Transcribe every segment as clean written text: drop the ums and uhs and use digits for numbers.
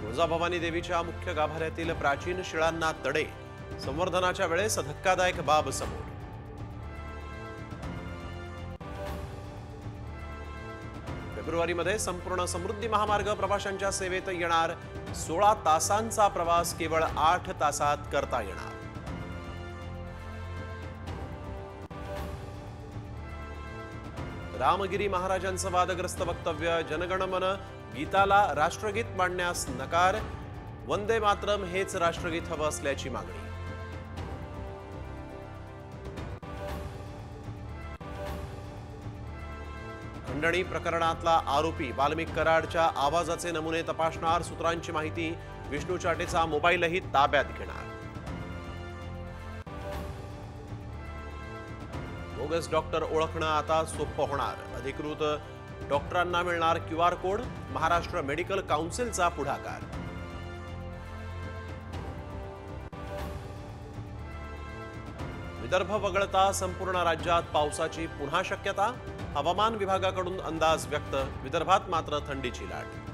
तुळजाभवानी देवीच्या मुख्य गाभाऱ्यातील प्राचीन शिळांना तडे, संवर्धनाच्या वेळेस धक्कादायक बाब समोर। फेब्रुवारीमध्ये संपूर्ण समृद्धी महामार्ग प्रवाशांच्या सेवेत येणार। 16 तासांचा प्रवास केवळ 8 तासात करता येणार। रामगिरी महाराजांचं वादग्रस्त वक्तव्य, जनगणमन गीताला राष्ट्रगीत मांडण्यास नकार, वंदे मातरम हेच राष्ट्रगीत हवं असल्याची मागणी। खंडणी प्रकरणातला आरोपी वाल्मिक कराडच्या आवाजाचे नमुने तपासणार, सूत्रांची माहिती, विष्णू चाटेचा मोबाईलही ताब्यात घेणार। बोगस डॉक्टर ओळखणं आता सोपं होणार, अधिकृत डॉक्टरांना मिळणार QR कोड, महाराष्ट्र मेडिकल काउन्सिलचा पुढाकार। विदर्भ वगळता संपूर्ण राज्यात पावसाची पुन्हा शक्यता, हवामान विभागाकडून अंदाज व्यक्त, विदर्भात मात्र थंडीची लाट।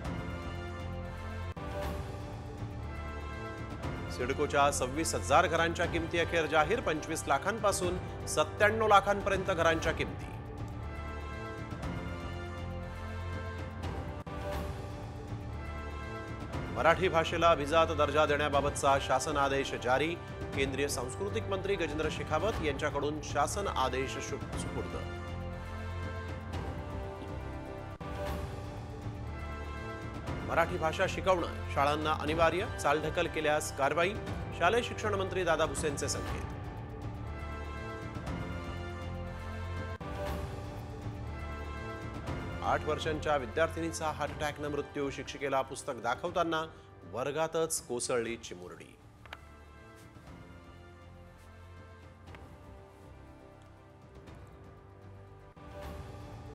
सिडकोच्या 26,000 घरांच्या किमती अखेर जाहीर, 25 लाखांपासून 97 लाखांपर्यंत घरांच्या किमती। मराठी भाषेला अभिजात दर्जा देण्याबाबतचा शासन आदेश जारी, केंद्रीय सांस्कृतिक मंत्री गजेंद्र शेखावत यांच्याकडून शासन आदेश सुपूर्द। मराठी भाषा शिकवणं शाळांना अनिवार्य, चालढकल केल्यास कारवाई, शालेय शिक्षण मंत्री दादा भुसेंचे संकेत। 8 वर्षांच्या विद्यार्थिनीचा हार्ट अटॅकनं मृत्यू, शिक्षिकेला पुस्तक दाखवताना वर्गातच कोसळली चिमुरडी।